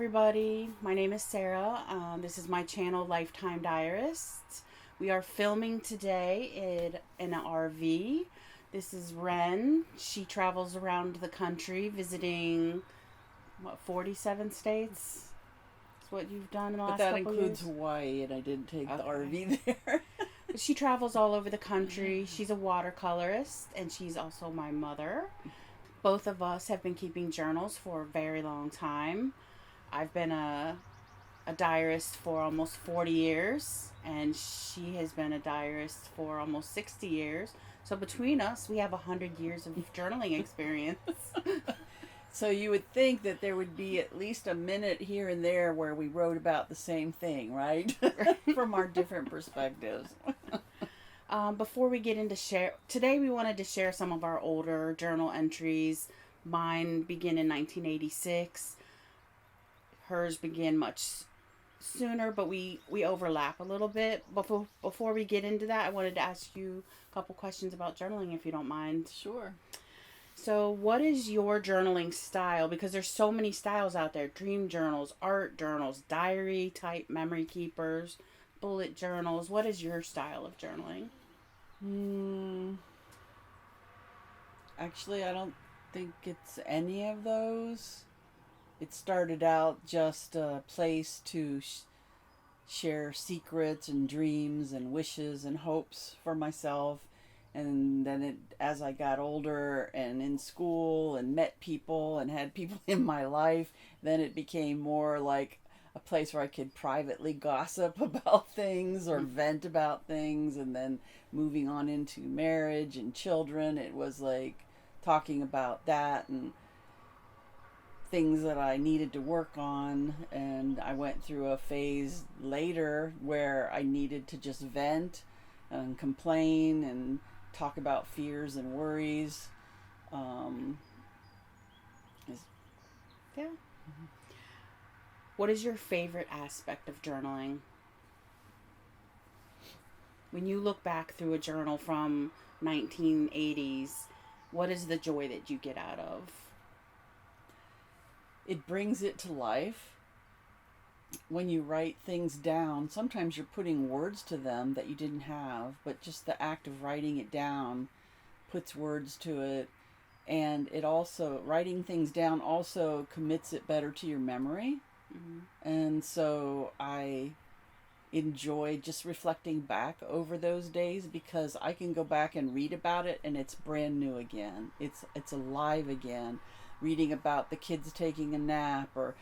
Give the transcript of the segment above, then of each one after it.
everybody. My name is Sera. This is my channel, Lifetime Diarist. We are filming today in an RV. This is Ren. She travels around the country visiting, 47 states? That's what you've done in the last But that couple includes years? Hawaii, and I didn't take the Okay. RV there. But she travels all over the country. She's a watercolorist, and she's also my mother. Both of us have been keeping journals for a very long time. I've been a diarist for almost 40 years, and she has been a diarist for almost 60 years. So between us, we have 100 years of journaling experience. So you would think that there would be at least a minute here and there where we wrote about the same thing, right? From our different perspectives. Before we get into today we wanted to share some of our older journal entries. Mine begin in 1986. Hers begin much sooner, but we overlap a little bit. Before we get into that, I wanted to ask you a couple questions about journaling, if you don't mind. Sure. So, what is your journaling style? Because there's so many styles out there: dream journals, art journals, diary type memory keepers, bullet journals. What is your style of journaling? Actually, I don't think it's any of those. It started out just a place to share secrets and dreams and wishes and hopes for myself. And then as I got older and in school and met people and had people in my life, then it became more like a place where I could privately gossip about things or vent about things. And then moving on into marriage and children, it was like talking about that and things that I needed to work on. And I went through a phase later where I needed to just vent and complain and talk about fears and worries. Yeah. What is your favorite aspect of journaling? When you look back through a journal from 1980s, what is the joy that you get out of? It brings it to life. When you write things down, sometimes you're putting words to them that you didn't have, but just the act of writing it down puts words to it. And it also, writing things down also commits it better to your memory. Mm-hmm. And so I enjoy just reflecting back over those days because I can go back and read about it and it's brand new again. It's alive again. Reading about the kids taking a nap or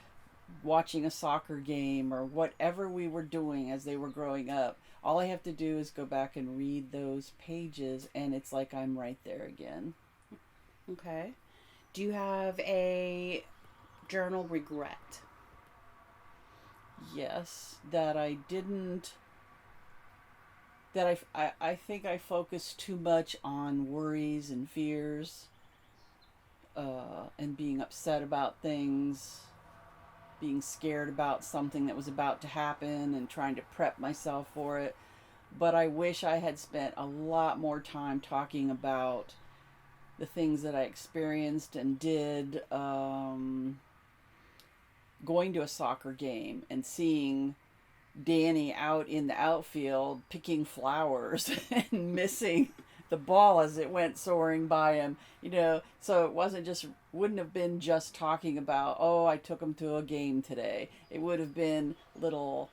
watching a soccer game or whatever we were doing as they were growing up. All I have to do is go back and read those pages and it's like I'm right there again. Okay. Do you have a journal regret? Yes, that I didn't, that I think I focused too much on worries and fears, and being upset about things, being scared about something that was about to happen and trying to prep myself for it. But I wish I had spent a lot more time talking about the things that I experienced and did, going to a soccer game and seeing Danny out in the outfield picking flowers and missing the ball as it went soaring by him, so it wouldn't have been just talking about, oh, I took him to a game today. It would have been little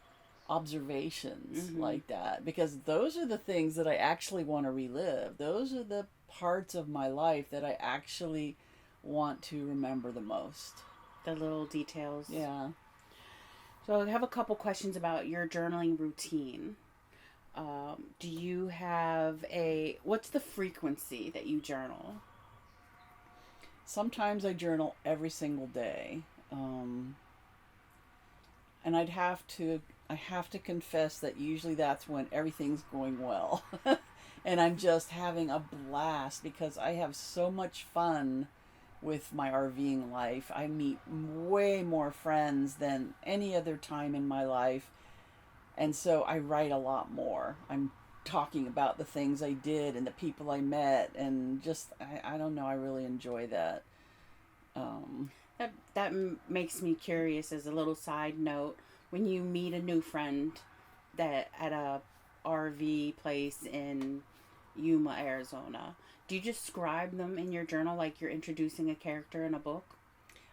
observations like that, because those are the things that I actually want to relive. Those are the parts of my life that I actually want to remember the most. The little details. Yeah. So I have a couple questions about your journaling routine. Do you have what's the frequency that you journal? Sometimes I journal every single day. And I have to confess that usually that's when everything's going well. And I'm just having a blast because I have so much fun with my RVing life. I meet way more friends than any other time in my life. And so I write a lot more. I'm talking about the things I did and the people I met, and just, I don't know, I really enjoy that. That makes me curious as a little side note. When you meet a new friend that at a RV place in Yuma, Arizona, do you describe them in your journal like you're introducing a character in a book?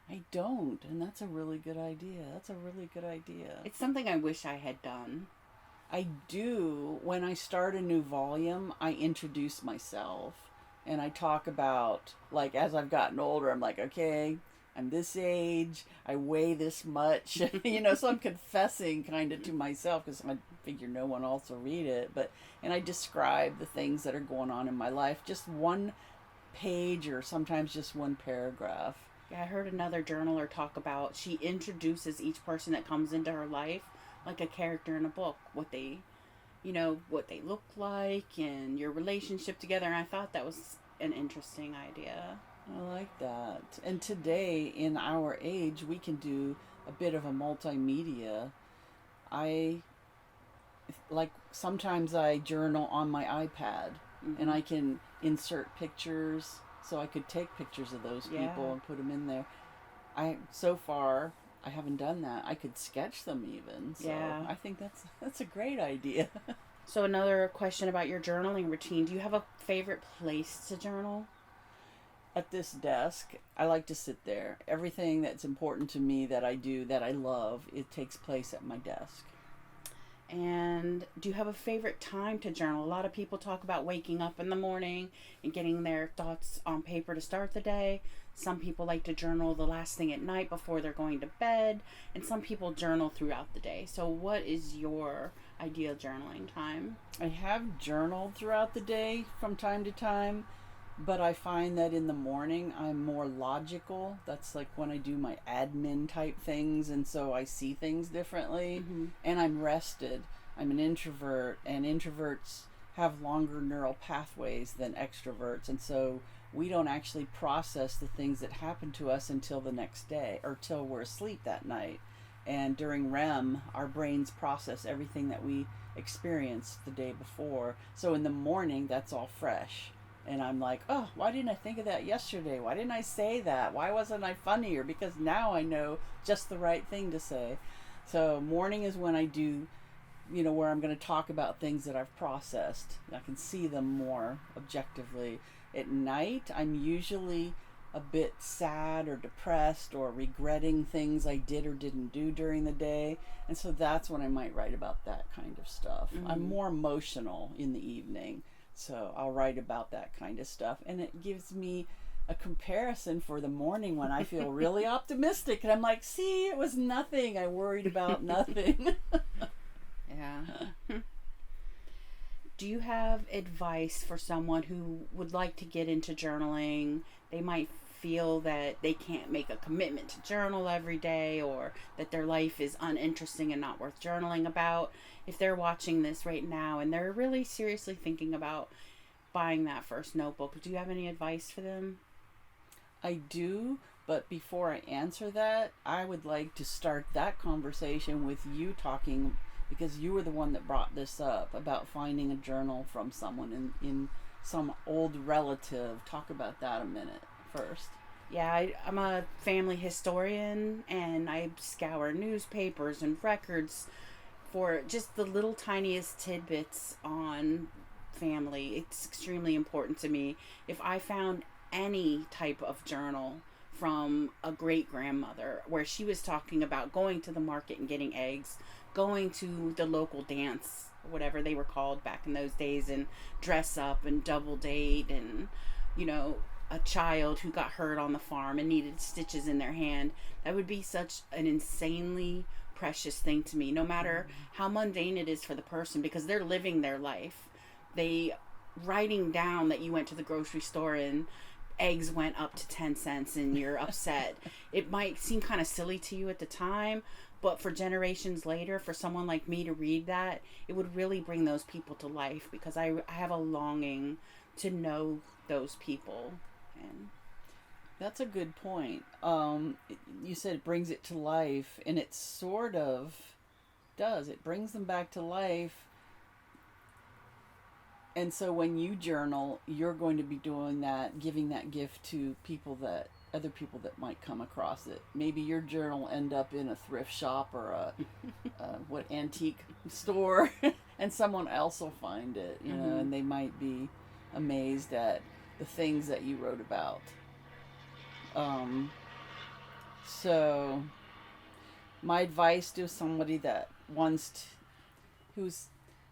I don't, and that's a really good idea. That's a really good idea. It's something I wish I had done. I do. When I start a new volume, I introduce myself and I talk about, like, as I've gotten older, I'm like, okay, I'm this age, I weigh this much, so I'm confessing kind of to myself because I figure no one else will read it. And I describe the things that are going on in my life, just one page or sometimes just one paragraph. Yeah, I heard another journaler talk about she introduces each person that comes into her life like a character in a book, what they look like and your relationship together. And I thought that was an interesting idea. I like that. And today, in our age, we can do a bit of a multimedia. I like sometimes I journal on my iPad, and I can insert pictures, so I could take pictures of those people and put them in there. So far I haven't done that. I could sketch them even. So yeah. I think that's a great idea. So another question about your journaling routine. Do you have a favorite place to journal? At this desk, I like to sit there. Everything that's important to me that I do, that I love, it takes place at my desk. And do you have a favorite time to journal? A lot of people talk about waking up in the morning and getting their thoughts on paper to start the day. Some people like to journal the last thing at night before they're going to bed. And some people journal throughout the day. So what is your ideal journaling time? I have journaled throughout the day from time to time, but I find that in the morning I'm more logical. That's like when I do my admin type things, and so I see things differently. And I'm rested. I'm an introvert, and introverts have longer neural pathways than extroverts, and so we don't actually process the things that happen to us until the next day or till we're asleep that night. And during REM, our brains process everything that we experienced the day before. So in the morning, that's all fresh. And I'm like, oh, why didn't I think of that yesterday? Why didn't I say that? Why wasn't I funnier? Because now I know just the right thing to say. So morning is when I do, where I'm going to talk about things that I've processed. I can see them more objectively. At night, I'm usually a bit sad or depressed or regretting things I did or didn't do during the day. And so that's when I might write about that kind of stuff. I'm more emotional in the evening. So I'll write about that kind of stuff. And it gives me a comparison for the morning when I feel really optimistic. And I'm like, see, it was nothing. I worried about nothing. Yeah. Do you have advice for someone who would like to get into journaling? They might feel that they can't make a commitment to journal every day, or that their life is uninteresting and not worth journaling about. If they're watching this right now and they're really seriously thinking about buying that first notebook, do you have any advice for them? I do, but before I answer that, I would like to start that conversation with you talking, because you were the one that brought this up about finding a journal from someone in some old relative. Talk about that a minute first. Yeah, I'm a family historian, and I scour newspapers and records for just the little tiniest tidbits on family. It's extremely important to me. If I found any type of journal from a great grandmother where she was talking about going to the market and getting eggs, going to the local dance, whatever they were called back in those days, and dress up and double date, and a child who got hurt on the farm and needed stitches in their hand, that would be such an insanely precious thing to me, no matter how mundane it is for the person, because they're living their life. They writing down that you went to the grocery store and eggs went up to 10 cents and you're upset. It might seem kind of silly to you at the time, but for generations later, for someone like me to read that, it would really bring those people to life, because I have a longing to know those people. And that's a good point. You said it brings it to life, and it sort of does. It brings them back to life. And so when you journal, you're going to be doing that, giving that gift to people that other people that might come across it. Maybe your journal end up in a thrift shop or a antique store, and someone else will find it, you know, and they might be amazed at the things that you wrote about. So my advice to somebody that who's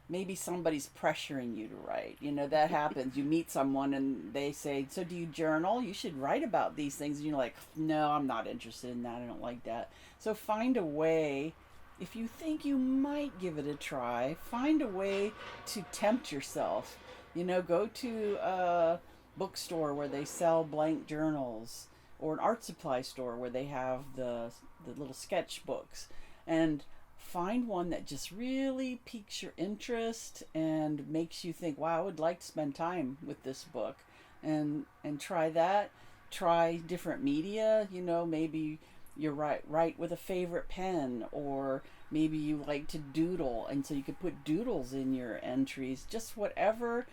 maybe somebody's pressuring you to write. You know, that happens. You meet someone and they say, so do you journal? You should write about these things. And you're like, no, I'm not interested in that. I don't like that. So find a way, if you think you might give it a try, find a way to tempt yourself. You know, go to a bookstore where they sell blank journals, or an art supply store where they have the little sketch books, and find one that just really piques your interest and makes you think, wow, I would like to spend time with this book, and try that. Try different media. You know, maybe you write with a favorite pen, or maybe you like to doodle, and so you could put doodles in your entries. Just whatever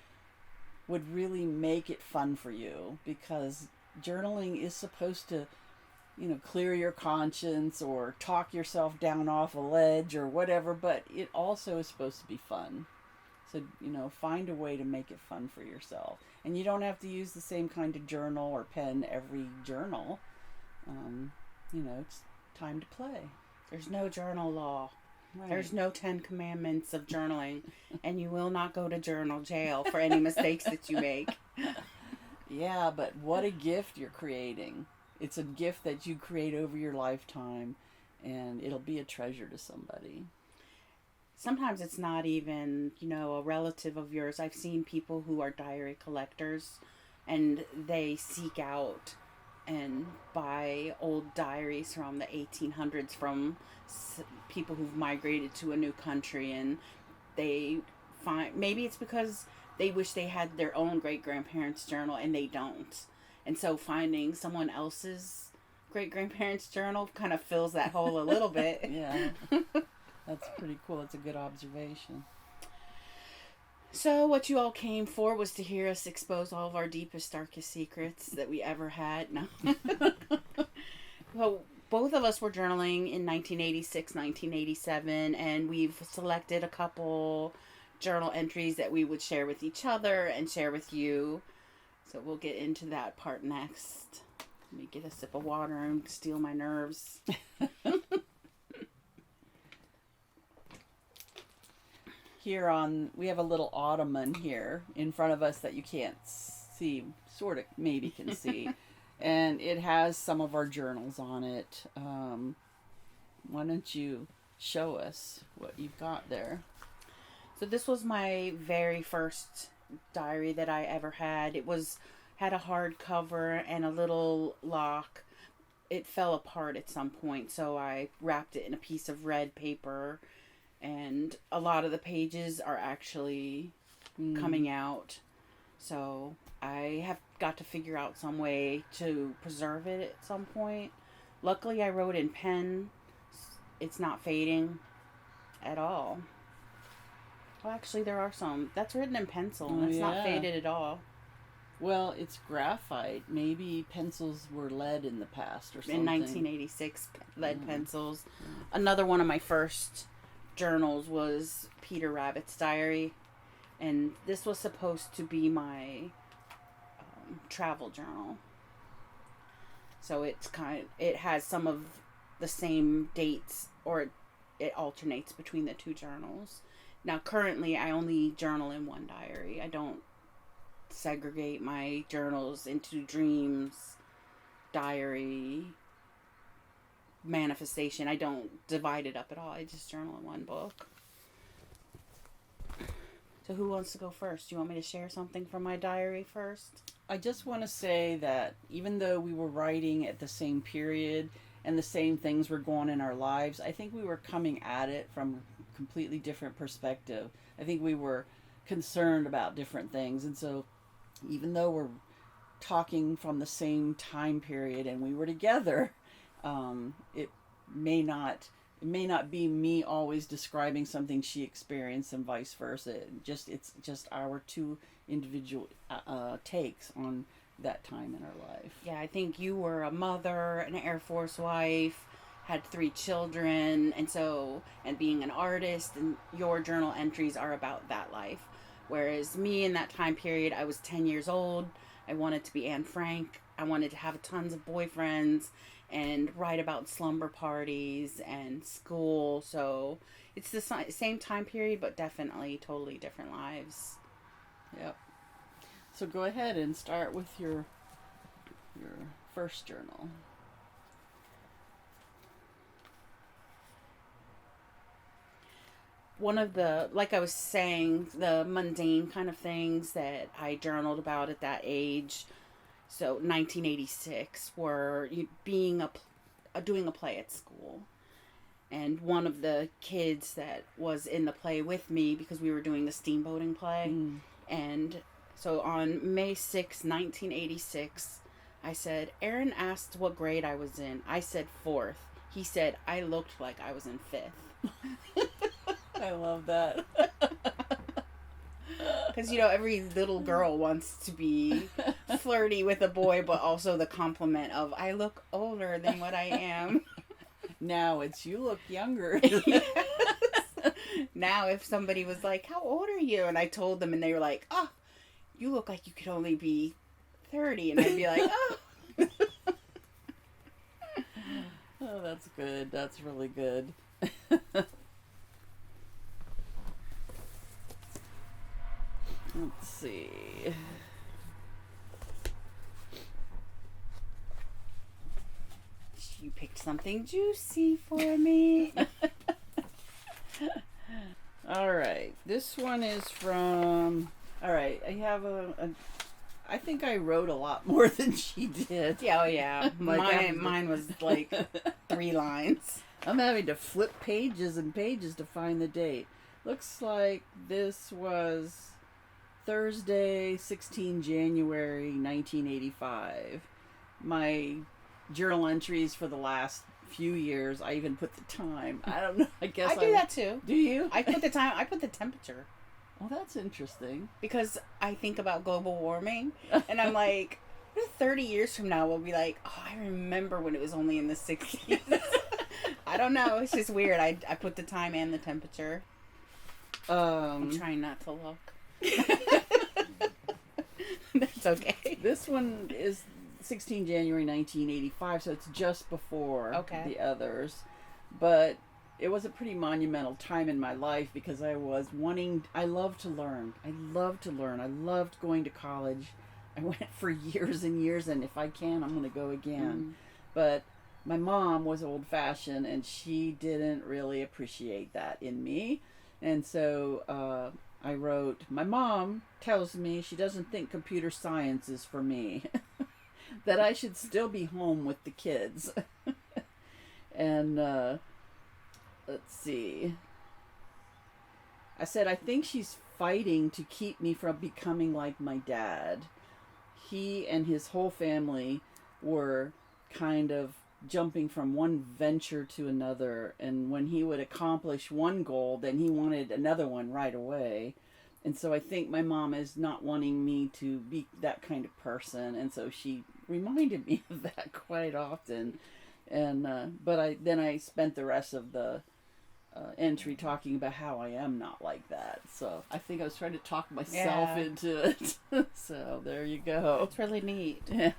would really make it fun for you, because journaling is supposed to, you know, clear your conscience or talk yourself down off a ledge or whatever, but it also is supposed to be fun. So, you know, find a way to make it fun for yourself. And you don't have to use the same kind of journal or pen every journal. You know, it's time to play. There's no journal law. Right. There's no 10 commandments of journaling, and you will not go to journal jail for any mistakes that you make. Yeah, but what a gift you're creating. It's a gift that you create over your lifetime, and it'll be a treasure to somebody. Sometimes it's not even, you know, a relative of yours. I've seen people who are diary collectors, and they seek out and buy old diaries from the 1800s from people who've migrated to a new country, and they find, maybe it's because they wish they had their own great-grandparents' journal and they don't. And so finding someone else's great-grandparents' journal kind of fills that hole a little bit. Yeah. That's pretty cool. That's a good observation. So what you all came for was to hear us expose all of our deepest, darkest secrets that we ever had. No. Well, both of us were journaling in 1986, 1987, and we've selected a couple journal entries that we would share with each other and share with you. So we'll get into that part next. Let me get a sip of water and steel my nerves. We have a little ottoman here in front of us that you can't see, sort of maybe can see. And it has some of our journals on it. Why don't you show us what you've got there? So this was my very first diary that I ever had. It had a hard cover and a little lock. It fell apart at some point, so I wrapped it in a piece of red paper, and a lot of the pages are actually coming out. So I have got to figure out some way to preserve it at some point. Luckily, I wrote in pen. It's not fading at all. Well, actually, there are some. That's written in pencil, and it's not faded at all. Well, it's graphite. Maybe pencils were lead in the past or something. In 1986, lead pencils. Another one of my first journals was Peter Rabbit's diary, and this was supposed to be my travel journal. So it has some of the same dates, or it alternates between the two journals. Now, currently, I only journal in one diary. I don't segregate my journals into dreams, diary, manifestation. I don't divide it up at all. I just journal in one book. So who wants to go first? Do you want me to share something from my diary first? I just want to say that even though we were writing at the same period and the same things were going in our lives, I think we were coming at it from a completely different perspective. I think we were concerned about different things, and so even though we're talking from the same time period and we were together, it may not be me always describing something she experienced and vice versa. It's just our two individual takes on that time in our life. Yeah, I think you were a mother, an Air Force wife, had 3 children, and being an artist, and your journal entries are about that life. Whereas me in that time period, I was 10 years old. I wanted to be Anne Frank. I wanted to have tons of boyfriends and write about slumber parties and school. So it's the same time period, but definitely totally different lives. Yep. So go ahead and start with your first journal. One of the, like I was saying, the mundane kind of things that I journaled about at that age, so 1986, were doing a play at school. And one of the kids that was in the play with me, because we were doing the steamboating play, and so on May 6, 1986, I said, Aaron asked what grade I was in. I said 4th. He said, I looked like I was in 5th. I love that. Because, every little girl wants to be flirty with a boy, but also the compliment of, I look older than what I am. Now it's, you look younger. Yes. Now if somebody was like, how old are you? And I told them, and they were like, oh, you look like you could only be 30. And I'd be like, oh. Oh, that's good. That's really good. Let's see. You picked something juicy for me. All right. This one is from... All right. I have I think I wrote a lot more than she did. Yeah, oh yeah. Mine was like 3 lines. I'm having to flip pages and pages to find the date. Looks like this was Thursday, 16 January, 1985. My journal entries for the last few years, I even put the time. I don't know. I guess I do that too. Do you? I put the time. I put the temperature. Oh, that's interesting. Because I think about global warming, and I'm like, 30 years from now, we'll be like, oh, I remember when it was only in the 60s. I don't know. It's just weird. I put the time and the temperature. I'm trying not to look. That's okay. This one is 16 January 1985, so it's just before the others. But it was a pretty monumental time in my life because I loved to learn. I loved going to college. I went for years and years, and if I can, I'm going to go again. But my mom was old-fashioned, and she didn't really appreciate that in me. And so I wrote, my mom tells me she doesn't think computer science is for me. That I should still be home with the kids. And let's see. I said, I think she's fighting to keep me from becoming like my dad. He and his whole family were kind of jumping from one venture to another. And when he would accomplish one goal, then he wanted another one right away. And so I think my mom is not wanting me to be that kind of person. And so she reminded me of that quite often. And but I spent the rest of the entry talking about how I am not like that. So I think I was trying to talk myself into it. So there you go. It's really neat. Yeah.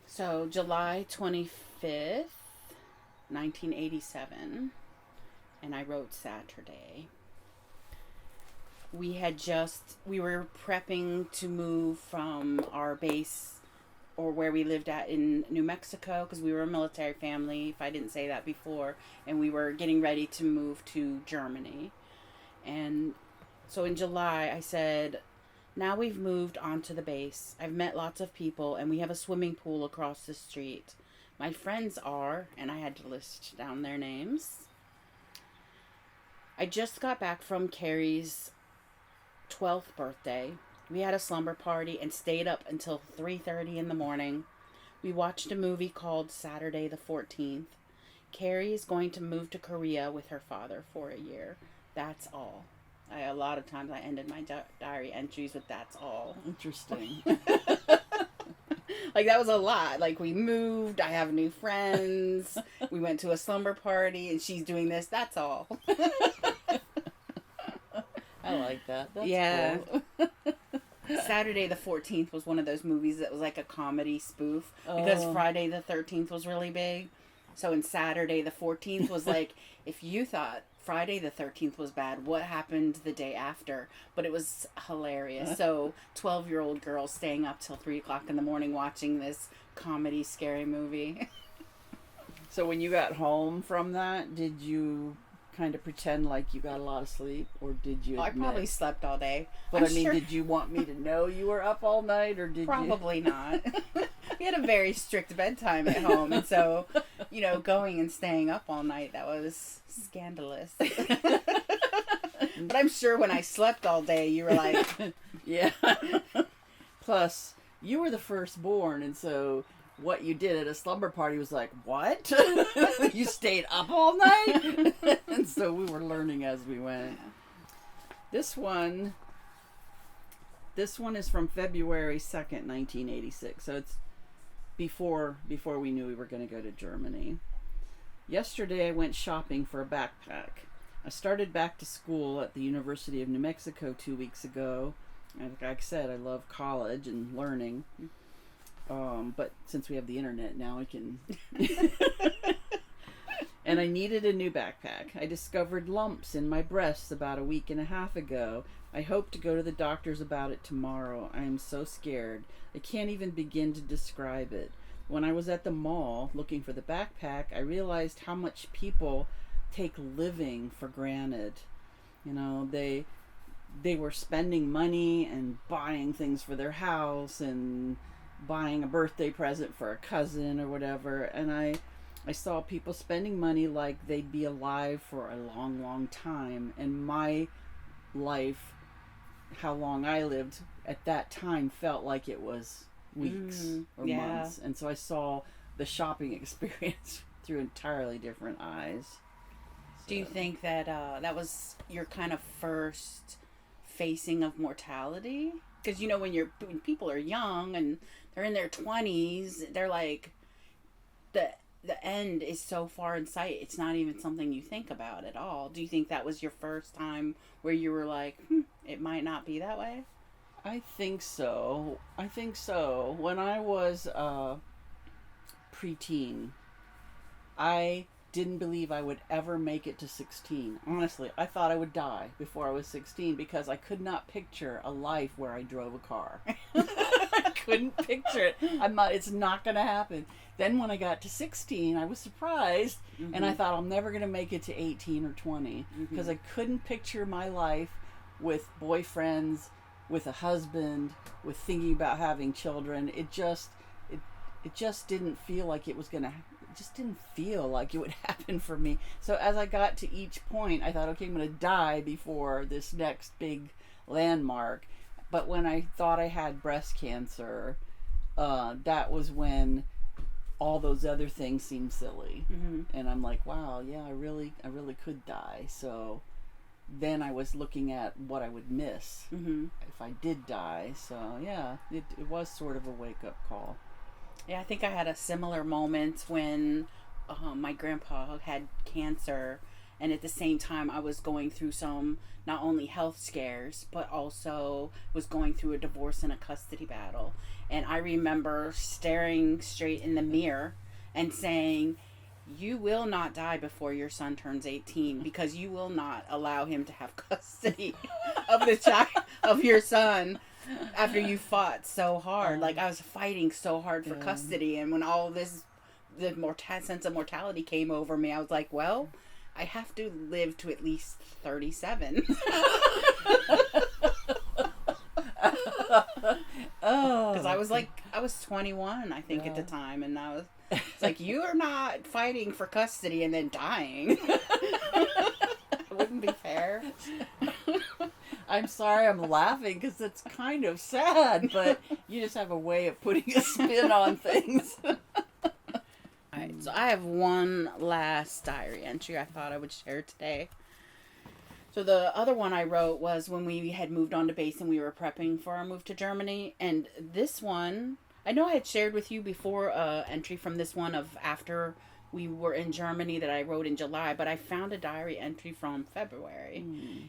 So July 25th, 1987, and I wrote Saturday. We were prepping to move from our base, or where we lived at in New Mexico, because we were a military family, if I didn't say that before, and we were getting ready to move to Germany. And so in July, I said, now we've moved onto the base. I've met lots of people, and we have a swimming pool across the street. My friends are, and I had to list down their names. I just got back from Carrie's 12th birthday. We had a slumber party and stayed up until 3:30 in the morning. We watched a movie called Saturday the 14th. Carrie is going to move to Korea with her father for a year. That's all. A lot of times I ended my diary entries with "that's all." Interesting. Like, that was a lot. Like, we moved, I have new friends, we went to a slumber party, and she's doing this, that's all. I like that. That's Yeah. cool. Saturday the 14th was one of those movies that was like a comedy spoof, because Friday the 13th was really big. So in Saturday the 14th was like, if you thought Friday the 13th was bad, what happened the day after? But it was hilarious. So 12-year-old girls staying up till 3 o'clock in the morning watching this comedy scary movie. So when you got home from that, did you kind of pretend like you got a lot of sleep, or did you I admit? probably slept all day. But I'm sure... did you want me to know you were up all night, or did Probably not. We had a very strict bedtime at home, and so, going and staying up all night, that was scandalous. But I'm sure when I slept all day, you were like... Yeah. Plus, you were the firstborn, and so what you did at a slumber party was like, what? You stayed up all night? And so we were learning as we went. This one is from February 2nd, 1986. So it's before we knew we were going to go to Germany. Yesterday I went shopping for a backpack. I started back to school at the University of New Mexico 2 weeks ago. Like I said, I love college and learning. But since we have the internet now, I can... And I needed a new backpack. I discovered lumps in my breasts about a week and a half ago. I hope to go to the doctors about it tomorrow. I am so scared. I can't even begin to describe it. When I was at the mall looking for the backpack, I realized how much people take living for granted. They were spending money and buying things for their house and buying a birthday present for a cousin or whatever, and I saw people spending money like they'd be alive for a long, long time, and my life, how long I lived at that time, felt like it was weeks or months, and so I saw the shopping experience through entirely different eyes. So. Do you think that that was your kind of first facing of mortality? Because when people are young and they're in their 20s, they're like, the end is so far in sight, it's not even something you think about at all. Do you think that was your first time where you were like, it might not be that way? I think so. When I was preteen, I didn't believe I would ever make it to 16. Honestly, I thought I would die before I was 16 because I could not picture a life where I drove a car. I couldn't picture it. It's not going to happen. Then when I got to 16, I was surprised, and I thought I'm never going to make it to 18 or 20 because I couldn't picture my life with boyfriends, with a husband, with thinking about having children. It just didn't feel like it was going to it just didn't feel like it would happen for me. So as I got to each point, I thought, okay, I'm going to die before this next big landmark. But when I thought I had breast cancer, that was when all those other things seemed silly. And I'm like, wow, yeah, I really could die. So then I was looking at what I would miss if I did die. So yeah, it was sort of a wake-up call. Yeah, I think I had a similar moment when my grandpa had cancer, and at the same time I was going through some not only health scares, but also was going through a divorce and a custody battle. And I remember staring straight in the mirror and saying, you will not die before your son turns 18 because you will not allow him to have custody of the child of your son after you fought so hard. Like, I was fighting so hard for custody, and when all this, the sense of mortality came over me, I was like, well, I have to live to at least 37. Because I was 21, I think, at the time, and I was, it's like, you are not fighting for custody and then dying. It wouldn't be fair. I'm sorry I'm laughing because it's kind of sad, but you just have a way of putting a spin on things. Alright, so I have one last diary entry I thought I would share today. So the other one I wrote was when we had moved on to base and we were prepping for our move to Germany. And this one, I know I had shared with you before entry from this one of after we were in Germany that I wrote in July, but I found a diary entry from February.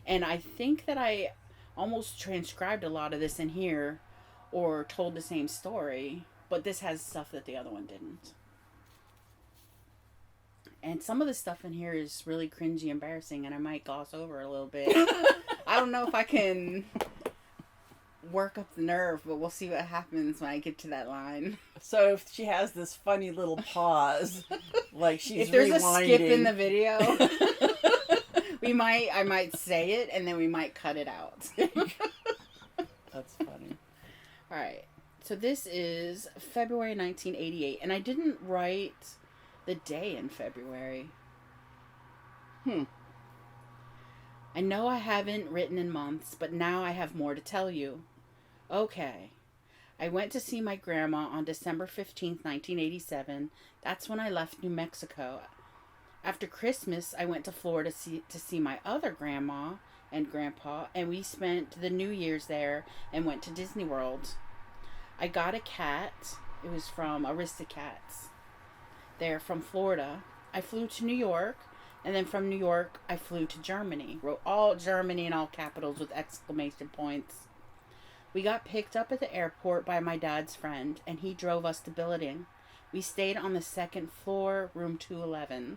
And I think that I almost transcribed a lot of this in here or told the same story, but this has stuff that the other one didn't. And some of the stuff in here is really cringy, embarrassing, and I might gloss over a little bit. I don't know if I can work up the nerve, but we'll see what happens when I get to that line. So if she has this funny little pause, like she's if there's rewinding. a skip in the video, I might say it, and then we might cut it out. That's funny. All right. So this is February 1988, and I didn't write the day in February. I know I haven't written in months, but now I have more to tell you. Okay. I went to see my grandma on December 15th, 1987. That's when I left New Mexico. After Christmas, I went to Florida to see my other grandma and grandpa, and we spent the New Year's there and went to Disney World. I got a cat. It was from Aristocats. There from Florida. I flew to New York, and then from New York I flew to Germany. Wrote all Germany in all capitals with exclamation points. We got picked up at the airport by my dad's friend, and he drove us to Billunding. We stayed on the second floor, room 211.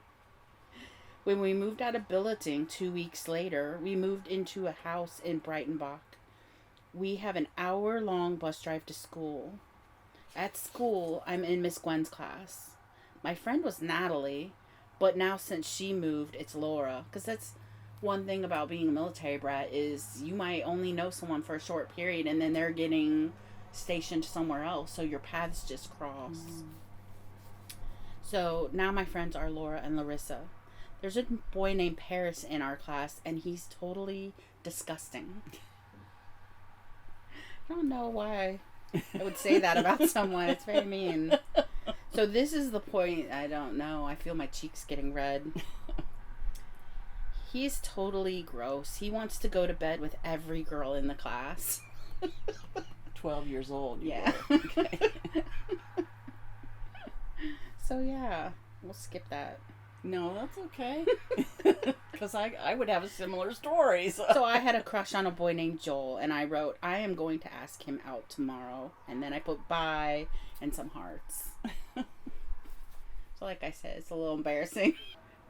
When we moved out of Billunding 2 weeks later, we moved into a house in Breitenbach. We have an hour-long bus drive to school. At school, I'm in Miss Gwen's class. My friend was Natalie, but now since she moved, it's Laura. Because that's one thing about being a military brat is you might only know someone for a short period and then they're getting stationed somewhere else. So your paths just cross. So now my friends are Laura and Larissa. There's a boy named Paris in our class and he's totally disgusting. I don't know why I would say that about someone. It's very mean. So this is the point. I don't know. I feel my cheeks getting red. He's totally gross. He wants to go to bed with every girl in the class. 12 years old. Yeah. Okay. So yeah, we'll skip that. No, that's okay. Because I would have a similar story. So I had a crush on a boy named Joel, and I wrote, I am going to ask him out tomorrow. And then I put bye and some hearts. So like I said, it's a little embarrassing.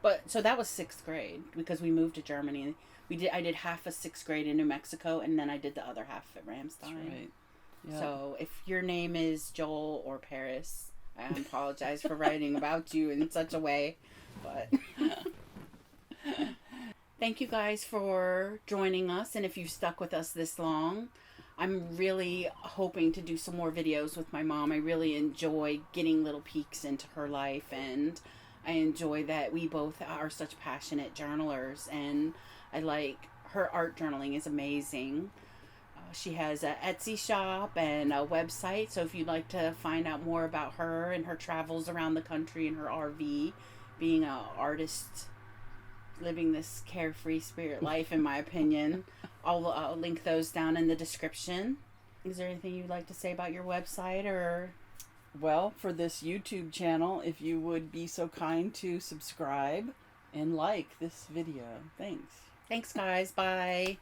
But so that was 6th grade because we moved to Germany. I did half of 6th grade in New Mexico, and then I did the other half at Ramstein. That's right. Yep. So if your name is Joel or Paris, I apologize for writing about you in such a way. But thank you guys for joining us, and if you've stuck with us this long, I'm really hoping to do some more videos with my mom. I really enjoy getting little peeks into her life, and I enjoy that we both are such passionate journalers, and I like her art journaling is amazing. She has an Etsy shop and a website, so if you'd like to find out more about her and her travels around the country in her RV, being an artist, living this carefree spirit life, in my opinion, I'll link those down in the description. Is there anything you'd like to say about your website or? Well, for this YouTube channel, if you would be so kind to subscribe and like this video. Thanks. Thanks, guys. Bye.